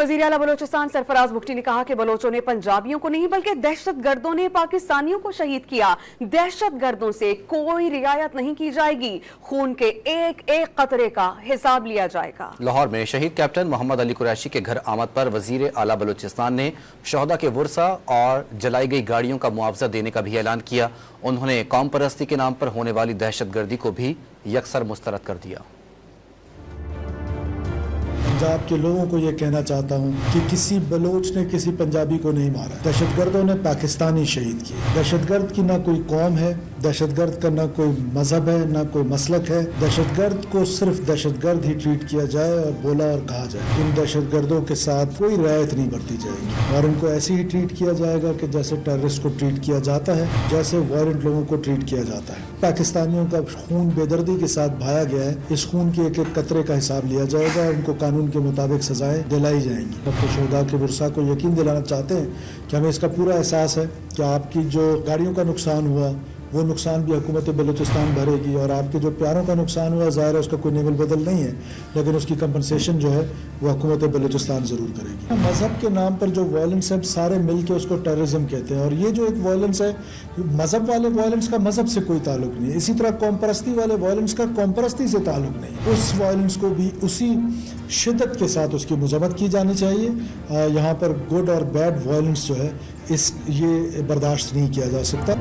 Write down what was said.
वज़ीर आला बलोचिस्तान सरफराज बुख्ती ने कहा कि बलोचों ने पंजाबियों को नहीं बल्कि दहशतगर्दों ने पाकिस्तानियों को शहीद किया। दहशतगर्दों से कोई रियायत नहीं की जाएगी। खून के एक एक कतरे का हिसाब लिया जाएगा। लाहौर में शहीद कैप्टन मोहम्मद अली कुरैशी के घर आमद पर वज़ीर आला बलोचिस्तान ने शहदा के वर्सा और जलाई गई गाड़ियों का मुआवजा देने का भी ऐलान किया। उन्होंने कौम परस्ती के नाम पर होने वाली दहशतगर्दी को भी यकसर मुस्तरद कर दिया। पंजाब के लोगों को ये कहना चाहता हूँ कि किसी बलोच ने किसी पंजाबी को नहीं मारा। दहशतगर्दों ने पाकिस्तानी शहीद किए। दहशतगर्द की ना कोई कौम है, दहशतगर्द का ना कोई मजहब है, ना कोई मसलक है। दहशतगर्द को सिर्फ दहशतगर्द ही ट्रीट किया जाए और बोला और कहा जाए। इन दहशतगर्दों के साथ कोई रियायत नहीं बरती जाएगी और इनको ऐसे ही ट्रीट किया जाएगा कि जैसे टेररिस्ट को ट्रीट किया जाता है, जैसे वायलेंट लोगों को ट्रीट किया जाता है। पाकिस्तानियों का खून बेदर्दी के साथ बहाया गया है। इस खून के एक एक कतरे का हिसाब लिया जाएगा और उनको कानून के मुताबिक सजाएं दिलाई जाएंगी। अब तो शोहदा के वर्सा को यकीन दिलाना चाहते हैं कि हमें इसका पूरा एहसास है कि आपकी जो गाड़ियों का नुकसान हुआ वो नुकसान भी हुकूमत बलूचिस्तान भरेगी और आपके जो प्यारों का नुकसान हुआ ज़ाहिर है उसका कोई नेवल बदल नहीं है, लेकिन उसकी कंपनसेशन जो है वो हुकूमत बलूचिस्तान ज़रूर करेगी। मज़हब के नाम पर जो वायलेंस है सारे मिल के उसको टेररिज्म कहते हैं और ये जो एक वायलेंस है मज़हब वाले वायलेंस का मज़हब से कोई ताल्लुक नहीं है। इसी तरह कौम परस्ती वाले वायलेंस का कौम परस्ती से ताल्लुक नहीं है। उस वायलेंस को भी उसी शिद्दत के साथ उसकी मजम्मत की जानी चाहिए। यहाँ पर गुड और बैड वायलेंस जो है ये बर्दाश्त नहीं किया जा सकता।